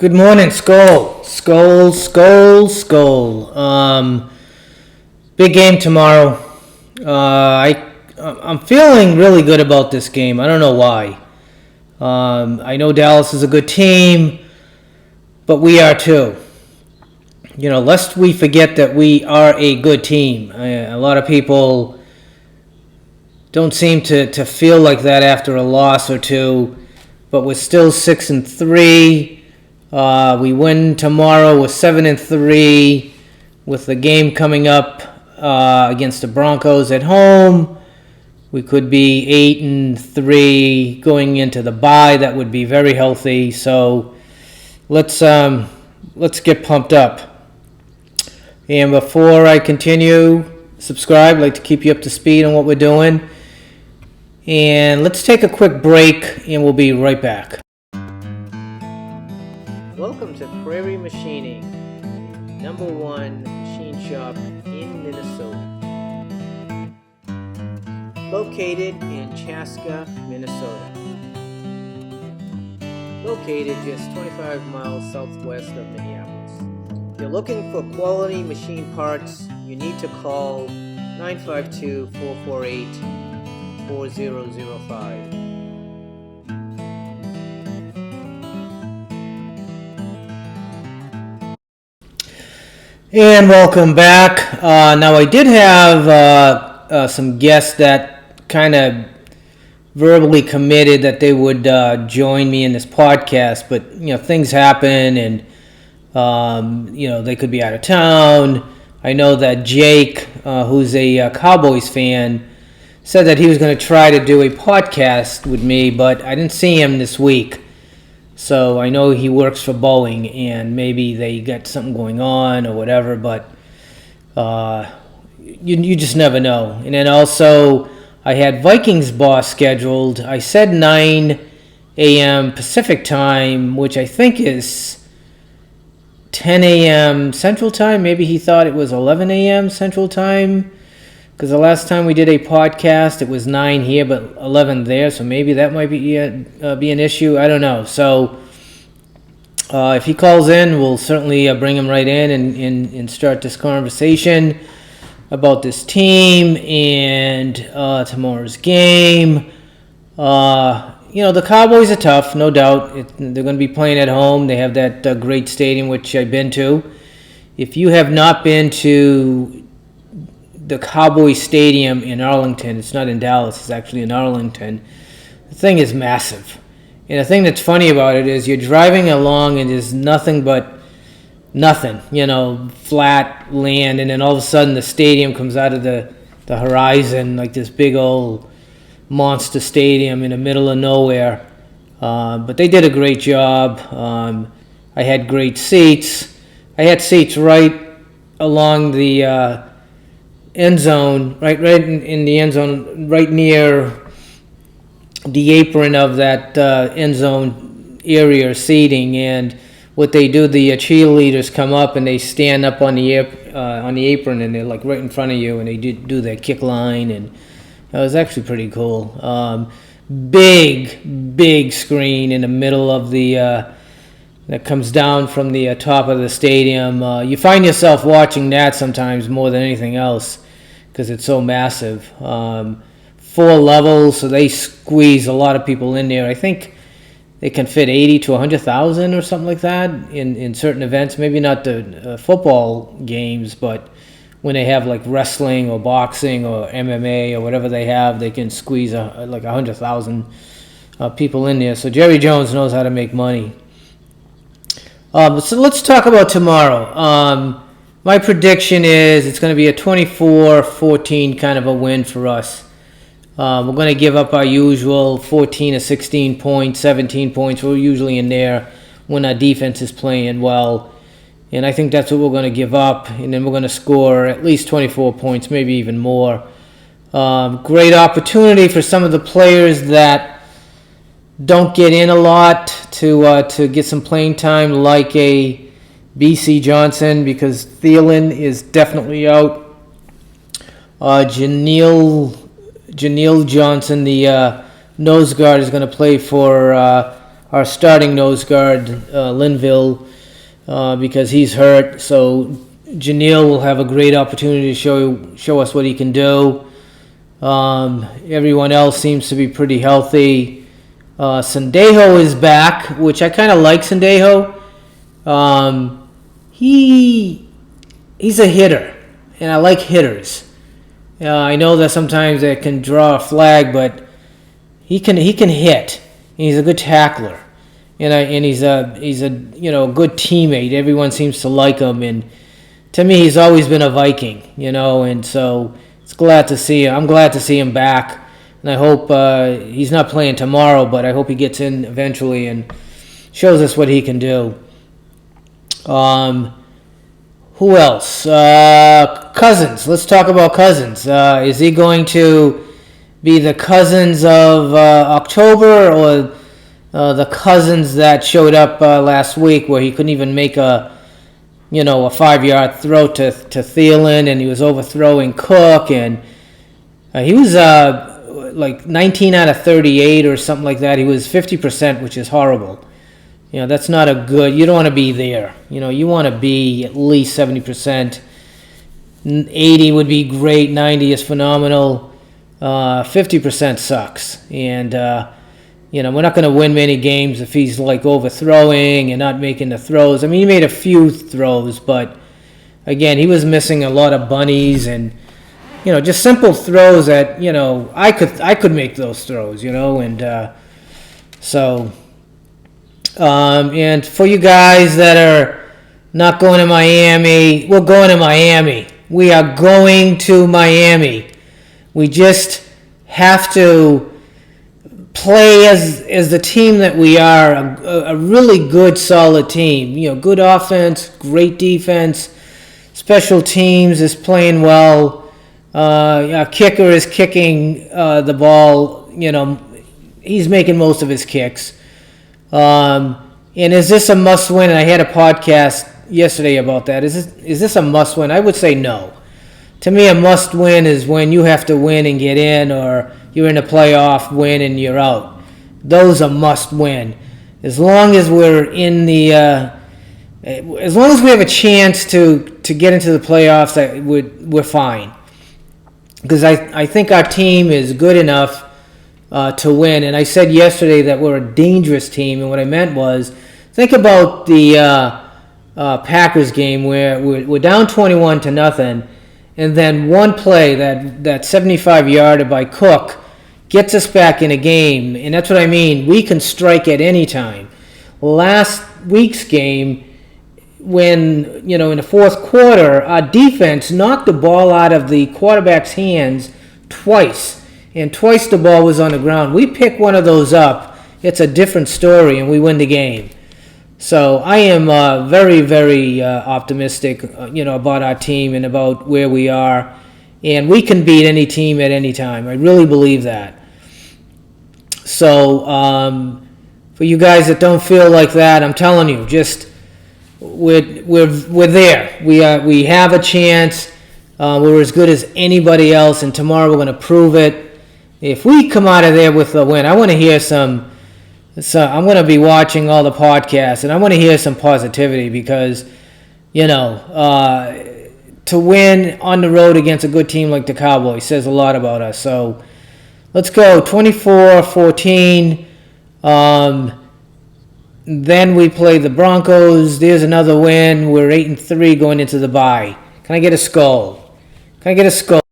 Good morning, Skull. Skull. Big game tomorrow. I'm feeling really good about this game. I don't know why. I know Dallas is a good team, but we are too. Lest we forget that we are a good team. A lot of people don't seem to feel like that after a loss or two, but we're still 6-3. We win tomorrow. We're 7-3, with the game coming up against the Broncos at home. We could be 8-3 going into the bye. That would be very healthy. So let's get pumped up. And before I continue, subscribe. I'd like to keep you up to speed on what we're doing. And let's take a quick break, and we'll be right back. Welcome to Prairie Machining, #1 machine shop in Minnesota. Located in Chaska, Minnesota. Located just 25 miles southwest of Minneapolis. If you're looking for quality machine parts, you need to call 952-448-4005. And welcome back. Now, I did have some guests that kind of verbally committed that they would join me in this podcast, but things happen, and they could be out of town. I know that Jake, who's a Cowboys fan, said that he was going to try to do a podcast with me, but I didn't see him this week. So I know he works for Boeing, and maybe they got something going on or whatever, but you just never know. And then also, I had Vikings boss scheduled. I said 9 a.m. Pacific time, which I think is 10 a.m. Central time. Maybe he thought it was 11 a.m. Central time, because the last time we did a podcast, it was 9 here, but 11 there, so maybe that might be an issue. I don't know. So if he calls in, we'll certainly bring him right in and start this conversation about this team and tomorrow's game. The Cowboys are tough, no doubt. They're going to be playing at home. They have that great stadium, which I've been to. If you have not been to the Cowboys Stadium in Arlington, it's not in Dallas, it's actually in Arlington. The thing is massive. And the thing that's funny about it is you're driving along and there's nothing, flat land, and then all of a sudden the stadium comes out of the horizon, like this big old monster stadium in the middle of nowhere. But they did a great job. I had great seats. I had seats right along the end zone, right in the end zone, right near the apron of that end zone area seating. And what they do, the cheerleaders come up and they stand up on the apron, and they're like right in front of you, and they do their kick line, and it was actually pretty cool. Big screen in the middle of the that comes down from the top of the stadium. You find yourself watching that sometimes more than anything else, because it's so massive. 4 levels, so they squeeze a lot of people in there. I think they can fit 80 to 100,000 or something like that in certain events. Maybe not the football games, but when they have like wrestling or boxing or MMA or whatever they have, they can squeeze like 100,000 people in there. So Jerry Jones knows how to make money. So let's talk about tomorrow. My prediction is it's going to be a 24-14 kind of a win for us. We're going to give up our usual 14 or 16 points, 17 points. We're usually in there when our defense is playing well. And I think that's what we're going to give up. And then we're going to score at least 24 points, maybe even more. Great opportunity for some of the players that don't get in a lot to get some playing time, like a B.C. Johnson, because Thielen is definitely out. Janelle Johnson, the nose guard, is going to play for our starting nose guard, Linville, because he's hurt. So Janelle will have a great opportunity to show us what he can do. Everyone else seems to be pretty healthy. Sendejo is back, which I kind of like Sendejo. He's a hitter, and I like hitters. I know that sometimes they can draw a flag, but he can hit. He's a good tackler, and he's a good teammate. Everyone seems to like him, and to me, he's always been a Viking, and so it's glad to see him. I'm glad to see him back, and I hope he's not playing tomorrow, but I hope he gets in eventually and shows us what he can do. Who else? Cousins. Let's talk about Cousins. Is he going to be the Cousins of October, or the Cousins that showed up last week, where he couldn't even make a 5-yard throw to Thielen, and he was overthrowing Cook, and he was like 19 out of 38 or something like that. He was 50%, which is horrible. That's not a good. You don't want to be there. You want to be at least 70%. 80 would be great. 90 is phenomenal. 50% sucks. And, we're not going to win many games if he's like overthrowing and not making the throws. I mean, he made a few throws, but again, he was missing a lot of bunnies and, just simple throws that, I could make those throws, and so. And for you guys that are not going to Miami, we're going to Miami. We are going to Miami. We just have to play as the team that we are, a really good, solid team. Good offense, great defense, special teams is playing well. Our kicker is kicking the ball. He's making most of his kicks. And is this a must-win? And I had a podcast yesterday about that. Is this a must-win? I would say no. To me, a must-win is when you have to win and get in, or you're in a playoff, win, and you're out. Those are must-win. As long as we're in the, as long as we have a chance to get into the playoffs, we're fine. Because I think our team is good enough to win. And I said yesterday that we're a dangerous team, and what I meant was, think about the Packers game where we're down 21-0, and then one play, that 75-yarder by Cook, gets us back in a game, and that's what I mean. We can strike at any time. Last week's game, when, in the fourth quarter, our defense knocked the ball out of the quarterback's hands twice, and twice the ball was on the ground. We pick one of those up, it's a different story, and we win the game. So I am very, very optimistic, about our team and about where we are, and we can beat any team at any time. I really believe that. So for you guys that don't feel like that, I'm telling you, just we're there. We have a chance. We're as good as anybody else, and tomorrow we're going to prove it. If we come out of there with a win, I want to hear some. So I'm going to be watching all the podcasts, and I want to hear some positivity because, to win on the road against a good team like the Cowboys says a lot about us. So let's go 24-14. Then we play the Broncos. There's another win. We're 8-3 going into the bye. Can I get a skull? Can I get a skull?